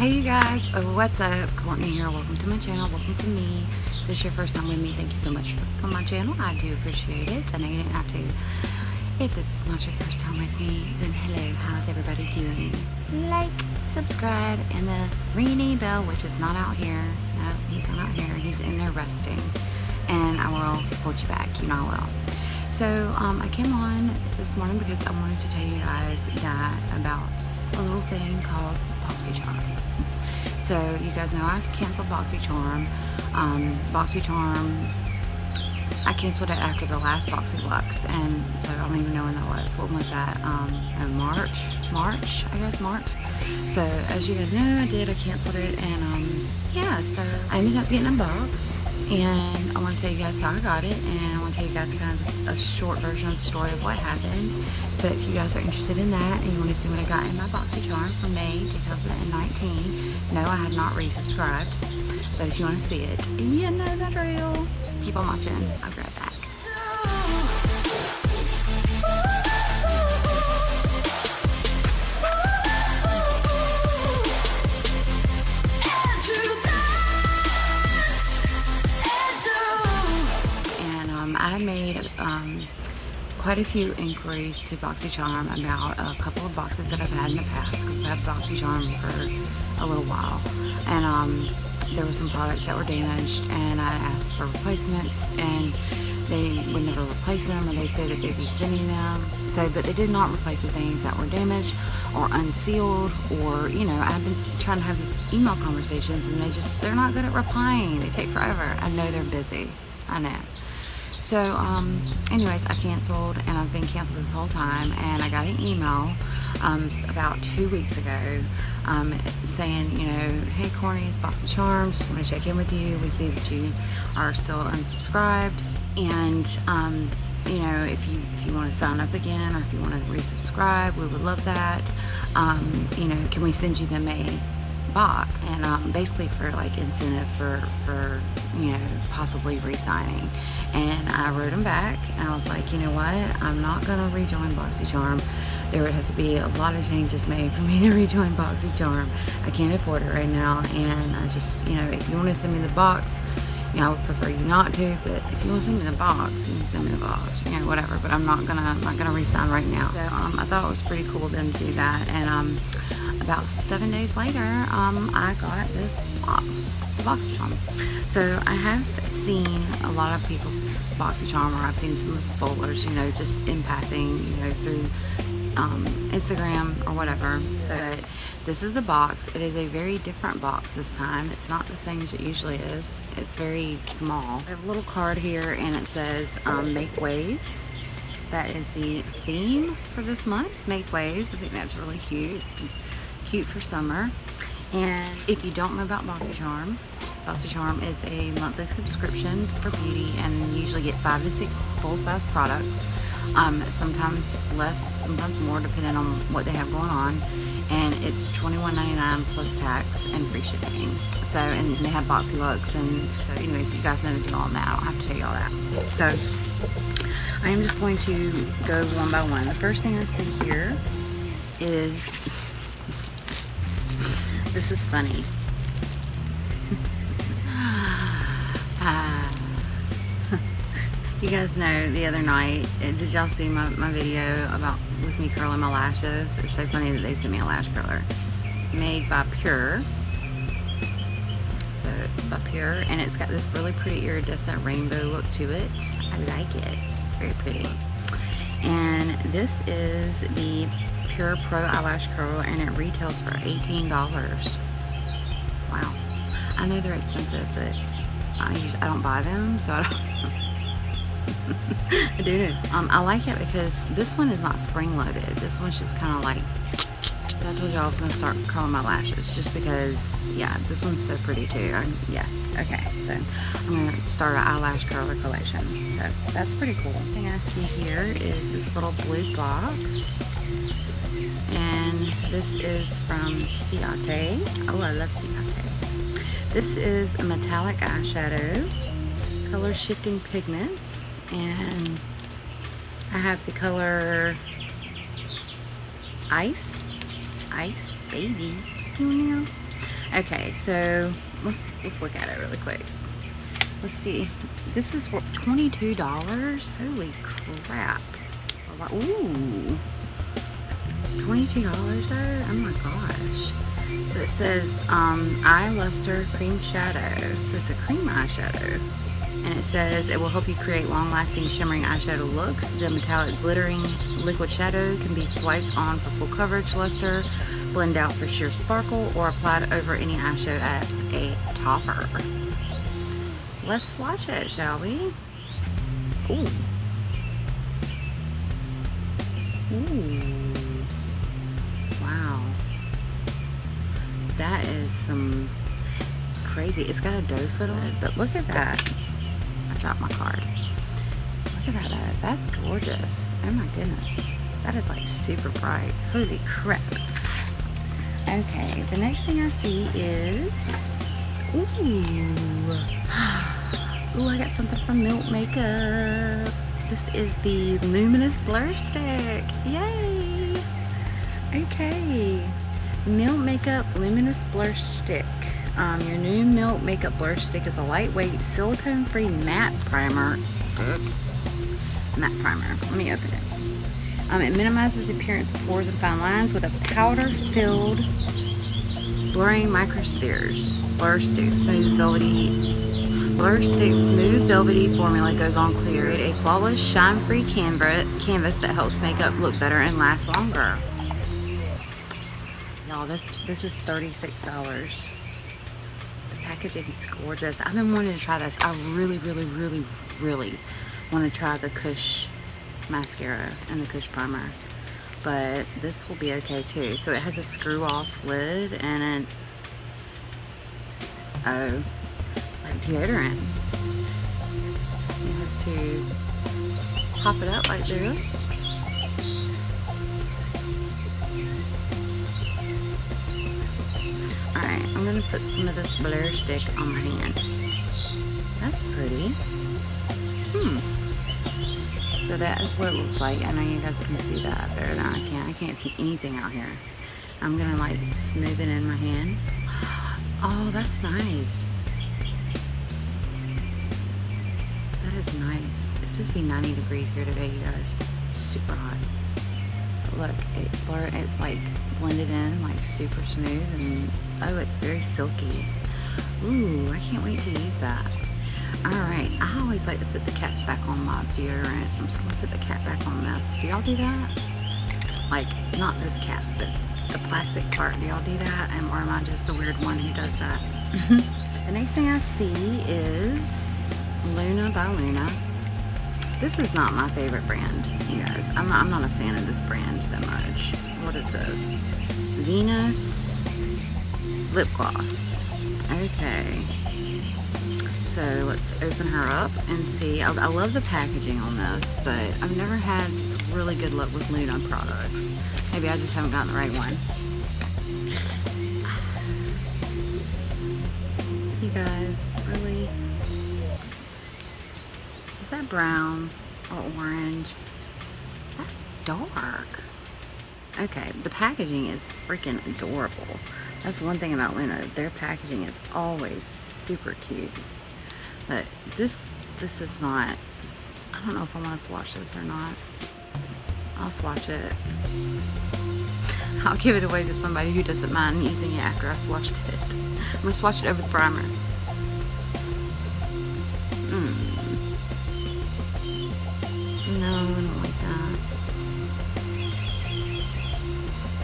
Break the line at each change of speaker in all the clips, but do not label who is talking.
Hey you guys, what's up? Courtney here. Welcome to my channel. Welcome to me. If this is your first time with me, thank you so much for coming on my channel. I do appreciate it. I know you didn't have to. If this is not your first time with me, then hello, how's everybody doing? Like, subscribe, and the ringing bell, which is not out here. No, he's not out here. He's in there resting. And I will support you back. You know I will. So, I came on this morning because I wanted to tell you guys about a little thing called BoxyCharm. So you guys know I canceled BoxyCharm. BoxyCharm, I canceled it after the last BoxyLux, and so I don't even know when that was. What was that? March, I guess March. So as you guys know, I canceled it, and yeah, so I ended up getting a box, and I want to tell you guys how I got it, and I want to tell you guys kind of a short version of the story of what happened. So if you guys are interested in that and you want to see what I got in my BoxyCharm for May 2019, no, I have not resubscribed, but if you want to see it, you know the drill. Keep on watching. I'll be right back. I made quite a few inquiries to BoxyCharm about a couple of boxes that I've had in the past, because I've had BoxyCharm for a little while, and there were some products that were damaged, and I asked for replacements, and they would never replace them, and they said that they'd be sending them. So, but they did not replace the things that were damaged or unsealed, or, you know, I've been trying to have these email conversations, and they're not good at replying. They take forever. I know they're busy. I know. So, anyways, I canceled, and I've been canceled this whole time, and I got an email about 2 weeks ago saying, you know, hey Courtney, it's BoxyCharm, just want to check in with you. We see that you are still unsubscribed, and you know, if you want to sign up again, or if you want to resubscribe, we would love that. You know, can we send you the May box? And basically for like incentive for you know, possibly re-signing. And I wrote them back, and I was like, you know what, I'm not gonna rejoin BoxyCharm. There would have to be a lot of changes made for me to rejoin BoxyCharm. I can't afford it right now, and I just, you know, if you want to send me the box, you know, I would prefer you not to, but if you want to send me the box, you can send me the box, you know, whatever. But I'm not gonna re-sign right now. So I thought it was pretty cool of them to do that, and about 7 days later, I got this box, the BoxyCharm. So I have seen a lot of people's BoxyCharm, or I've seen some of the spoilers, you know, just in passing, you know, through Instagram or whatever. So this is the box. It is a very different box this time. It's not the same as it usually is. It's very small. I have a little card here, and it says Make Waves. That is the theme for this month, Make Waves. I think that's really cute for summer. And if you don't know about BoxyCharm, BoxyCharm is a monthly subscription for beauty, and you usually get 5 to 6 full-size products, sometimes less, sometimes more, depending on what they have going on. And it's $21.99 plus tax and free shipping. So, and they have BoxyLux, and so anyways, you guys know the deal on that. I don't have to tell you all that. So I am just going to go one by one. The first thing I see here is, this is funny. You guys know the other night, did y'all see my video about with me curling my lashes? It's so funny that they sent me a lash curler. It's made by Pure. So it's by Pure, and it's got this really pretty iridescent rainbow look to it. I like it. It's very pretty. And this is the Pure Pro Eyelash Curl, and it retails for $18. Wow. I know they're expensive, but I don't buy them, so I don't. I do. I like it because this one is not spring loaded. This one's just kind of like, I told you I was going to start curling my lashes just because, yeah, this one's so pretty too. Yes. Okay. So I'm going to start an eyelash curler collection. So that's pretty cool. The thing I see here is this little blue box. And this is from Ciate. Oh, I love Ciate. This is a metallic eyeshadow, color shifting pigments, and I have the color Ice Baby. You know, Okay, so let's look at it really quick. Let's see. This is for $22. Holy crap! Ooh, $22 though. Oh my gosh. So it says eye luster cream shadow. So it's a cream eyeshadow. And it says it will help you create long-lasting shimmering eyeshadow looks. The metallic glittering liquid shadow can be swiped on for full coverage luster, blend out for sheer sparkle, or applied over any eyeshadow as a topper. Let's swatch it, shall we? Ooh. Ooh. Wow. That is some crazy. It's got a doe foot on it, but look at that. I dropped my card. Look at that. That's gorgeous. Oh my goodness. That is like super bright. Holy crap. Okay, the next thing I see is, ooh, I got something from Milk Makeup. This is the Luminous Blur Stick. Yay! Okay, Milk Makeup Luminous Blur Stick. Your new Milk Makeup Blur Stick is a lightweight, silicone-free matte primer stick. Matte primer. Let me open it. It minimizes the appearance of pores and fine lines with a powder-filled blurring microspheres. Blur Stick smooth velvety formula goes on clear. A flawless, shine-free canvas that helps makeup look better and last longer. Y'all, this is $36. The packaging is gorgeous. I've been wanting to try this. I really want to try the Kush mascara and the Kush primer, but this will be okay too. So it has a screw off lid and it's like deodorant. You have to pop it out like this. Alright, I'm gonna put some of this blur stick on my hand. That's pretty. So that is what it looks like. I know you guys can see that better than I can. I can't see anything out here. I'm gonna like smooth it in my hand. Oh, that's nice. That is nice. It's supposed to be 90 degrees here today, you guys. Super hot. But look, it like blended in like super smooth, and oh, it's very silky. Ooh, I can't wait to use that. Alright, I always like to put the caps back on my deodorant. I'm just going to put the cap back on this. Do y'all do that? Like, not this cap, but the plastic part. Do y'all do that? Or am I just the weird one who does that? The next thing I see is Luna by Luna. This is not my favorite brand, you guys. I'm not a fan of this brand so much. What is this? Venus Lip Gloss. Okay. So let's open her up and see. I love the packaging on this, but I've never had really good luck with Luna products. Maybe I just haven't gotten the right one. You guys, really? Is that brown or orange? That's dark. Okay, the packaging is freaking adorable. That's one thing about Luna. Their packaging is always super cute. But this is not, I don't know if I want to swatch this or not. I'll swatch it. I'll give it away to somebody who doesn't mind using it after I swatched it. I'm going to swatch it over the primer. No, I don't like that.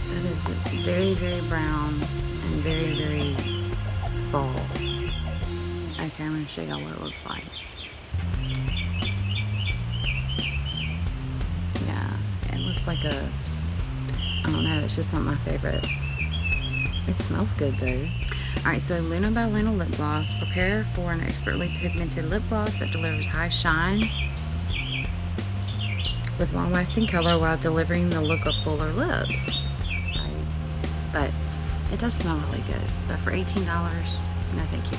That is very brown and very fall. Okay, I'm going to show y'all what it looks like. Yeah, it looks like a, I don't know, it's just not my favorite. It smells good though. Alright, so Luna by Luna Lip Gloss. Prepare for an expertly pigmented lip gloss that delivers high shine with long-lasting color while delivering the look of fuller lips. Right? But it does smell really good. But for $18, no thank you.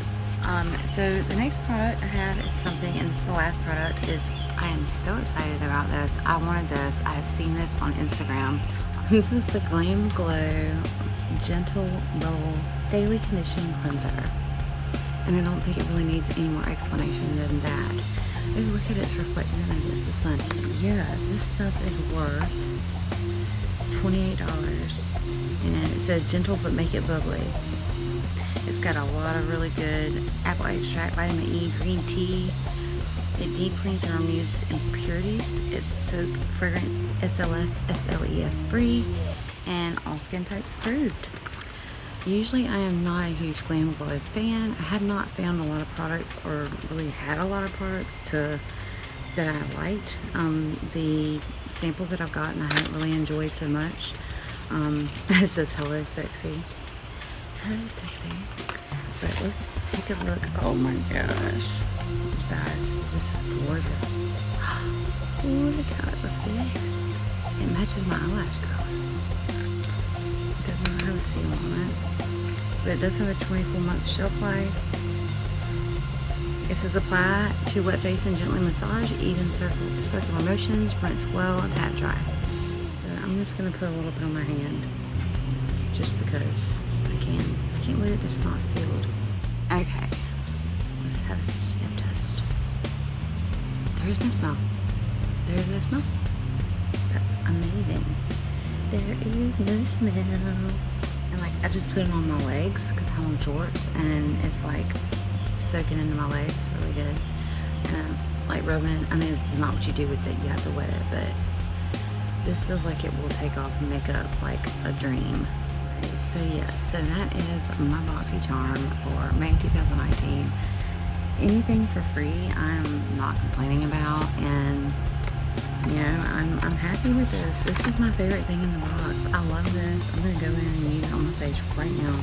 So the next product I have is something, and this is the last product, is I am so excited about this. I wanted this. I have seen this on Instagram. This is the Glam Glow Gentle Roll Daily Conditioning Cleanser. And I don't think it really needs any more explanation than that. Oh, look at it, it's reflecting against the sun. Yeah, this stuff is worth $28. And it says gentle but make it bubbly. It's got a lot of really good apple extract, vitamin E, green tea. It deep cleans and removes impurities. It's soap, fragrance, SLS, SLES free, and all skin types approved. Usually I am not a huge Glam Glow fan. I have not found a lot of products, or really had a lot of products that I liked. The samples that I've gotten I haven't really enjoyed so much. It says hello sexy. Hello sexy. But let's take a look. Oh my gosh. You guys, this is gorgeous. Oh, look how it reflects. It matches my eyelash color. It doesn't have a seal on it, but it does have a 24-month shelf life. It says apply to wet face and gently massage, even circular motions, rinse well and pat dry. So I'm just going to put a little bit on my hand, just because I can. I can't believe it's not sealed. Okay, let's have a sniff test. There is no smell. There is no smell. That's amazing. There is no smell. And like, I just put it on my legs because I'm on shorts, and it's like soaking into my legs really good. Like rubbing it. I mean, this is not what you do with it. You have to wet it, but this feels like it will take off makeup like a dream. So yes, so that is my BoxyCharm for May 2019. Anything for free, I'm not complaining about, and you know, I'm happy with this. This is my favorite thing in the box. I love this. I'm gonna go in and use it on my face right now.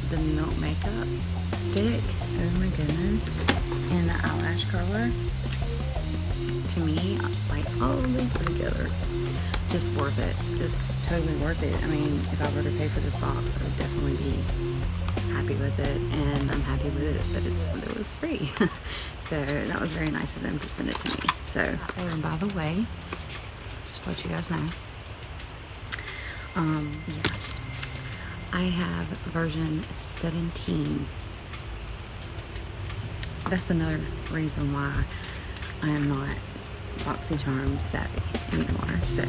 The Milk Makeup Stick, oh my goodness, and the eyelash curler. To me, like all of them put together, just worth it. Just totally worth it. I mean, if I were to pay for this box, I would definitely be happy with it, and I'm happy with it that it was free. So that was very nice of them to send it to me. So, and by the way, just to let you guys know, yeah, I have version 17. That's another reason why I am not BoxyCharm savvy anymore. So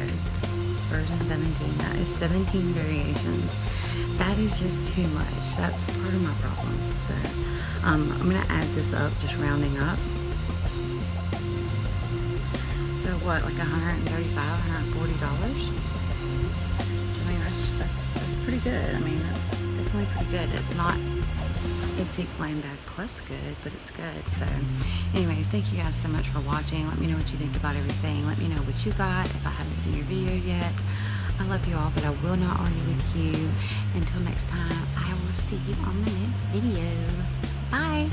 version 17, that is 17 variations. That is just too much. That's part of my problem. So I'm gonna add this up, just rounding up. So what, like $135, $140? So I mean, that's pretty good. I mean, that's definitely pretty good. It's not Ipsy Flame Bag Plus good, but it's good. So anyways, thank you guys so much for watching. Let me know what you think about everything. Let me know what you got if I haven't seen your video yet. I love you all, but I will not argue with you. Until next time, I will see you on the next video. Bye.